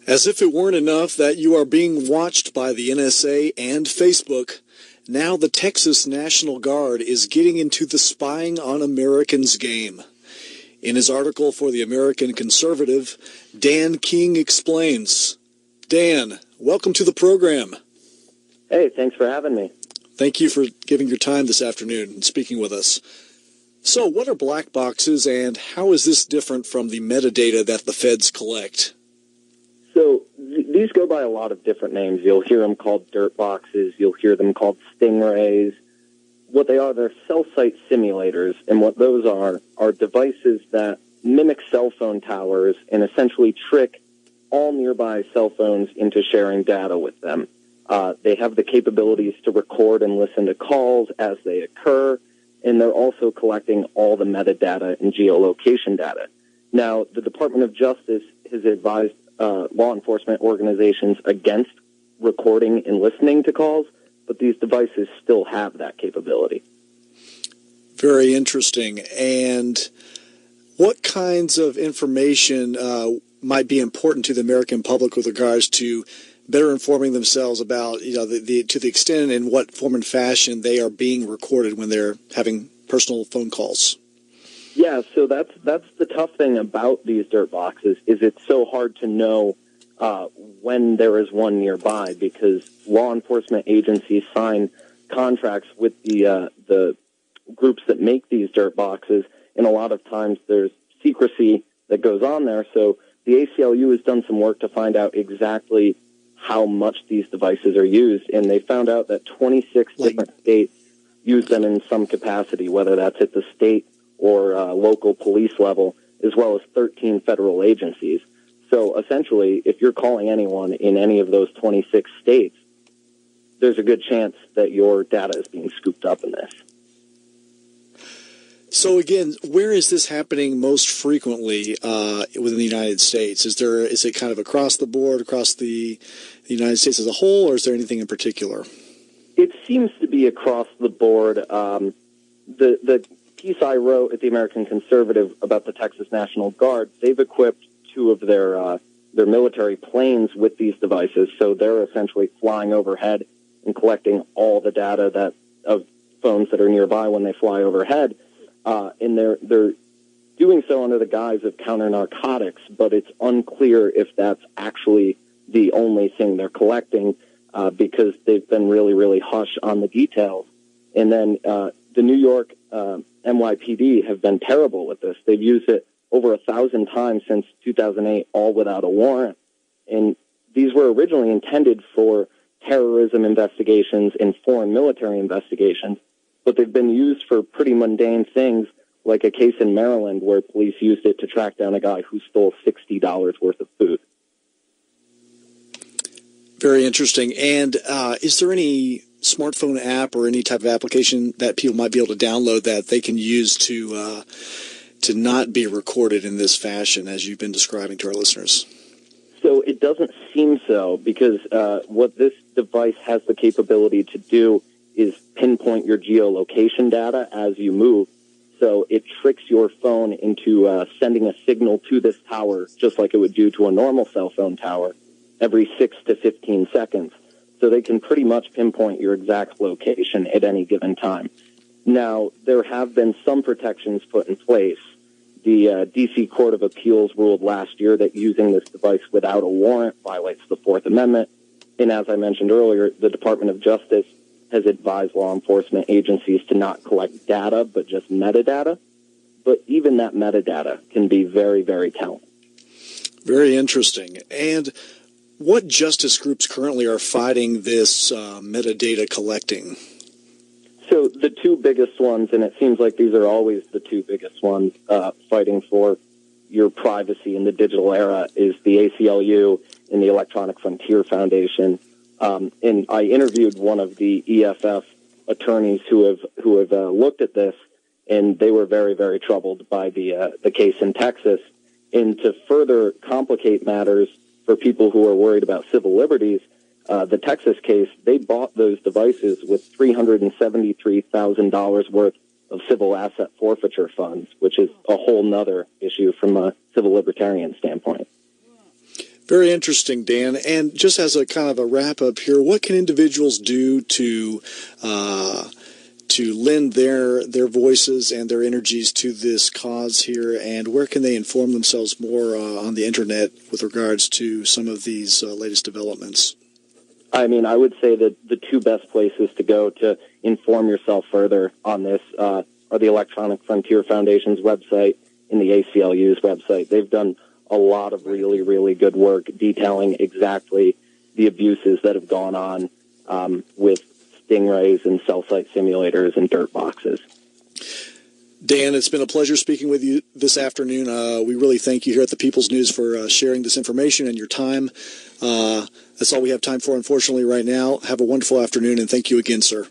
As if it weren't enough that you are being watched by the NSA and Facebook, now the Texas National Guard is getting into the spying on Americans game. In his article for the American Conservative, Dan King explains. Dan, welcome to the program. Hey, thanks for having me. Thank you for giving your time this afternoon and speaking with us. So, what are black boxes, and how is this different from the metadata that the feds collect? So these go by a lot of different names. You'll hear them called dirt boxes. You'll hear them called stingrays. What they are, they're cell site simulators, and what those are devices that mimic cell phone towers and essentially trick all nearby cell phones into sharing data with them. They have the capabilities to record and listen to calls as they occur, and they're also collecting all the metadata and geolocation data. Now, the Department of Justice has advised law enforcement organizations against recording and listening to calls, but these devices still have that capability. Very interesting. And what kinds of information might be important to the American public with regards to better informing themselves about, to the extent and what form and fashion they are being recorded when they're having personal phone calls? Yeah, so that's the tough thing about these dirt boxes is it's so hard to know when there is one nearby, because law enforcement agencies sign contracts with the groups that make these dirt boxes, and a lot of times there's secrecy that goes on there. So the ACLU has done some work to find out exactly how much these devices are used, and they found out that 26 different states use them in some capacity, whether that's at the state or local police level, as well as 13 federal agencies. So essentially, if you're calling anyone in any of those 26 states, there's a good chance that your data is being scooped up in this. So again, where is this happening most frequently within the United States? Is it kind of across the board, across the United States as a whole, or is there anything in particular? It seems to be across the board. The piece I wrote at the American Conservative about the Texas National Guard, they've equipped two of their military planes with these devices, so they're essentially flying overhead and collecting all the data of phones that are nearby when they fly overhead, and they're doing so under the guise of counter-narcotics, but it's unclear if that's actually the only thing they're collecting, because they've been really, really hush on the details. And then the New York NYPD have been terrible with this. They've used it over 1,000 times since 2008, all without a warrant. And these were originally intended for terrorism investigations and foreign military investigations, but they've been used for pretty mundane things, like a case in Maryland where police used it to track down a guy who stole $60 worth of food. Very interesting. And is there any smartphone app or any type of application that people might be able to download that they can use to not be recorded in this fashion, as you've been describing to our listeners? So it doesn't seem so, because what this device has the capability to do is pinpoint your geolocation data as you move. So it tricks your phone into sending a signal to this tower, just like it would do to a normal cell phone tower, every 6 to 15 seconds. So they can pretty much pinpoint your exact location at any given time. Now, there have been some protections put in place. The D.C. Court of Appeals ruled last year that using this device without a warrant violates the Fourth Amendment. And as I mentioned earlier, the Department of Justice has advised law enforcement agencies to not collect data, but just metadata. But even that metadata can be very, very telling. Very interesting. And what justice groups currently are fighting this metadata collecting? So the two biggest ones, and it seems like these are always the two biggest ones fighting for your privacy in the digital era, is the ACLU and the Electronic Frontier Foundation. And I interviewed one of the EFF attorneys who have looked at this, and they were very, very troubled by the case in Texas. And to further complicate matters for people who are worried about civil liberties, the Texas case, they bought those devices with $373,000 worth of civil asset forfeiture funds, which is a whole nother issue from a civil libertarian standpoint. Very interesting, Dan. And just as a kind of a wrap up here, what can individuals do to lend their voices and their energies to this cause here, and where can they inform themselves more on the internet with regards to some of these latest developments? I mean, I would say that the two best places to go to inform yourself further on this are the Electronic Frontier Foundation's website and the ACLU's website. They've done a lot of really, really good work detailing exactly the abuses that have gone on with stingrays and cell site simulators and dirt boxes. Dan, it's been a pleasure speaking with you this afternoon. We really thank you here at the People's News for sharing this information and your time. That's all we have time for, unfortunately, right now. Have a wonderful afternoon, and thank you again, sir.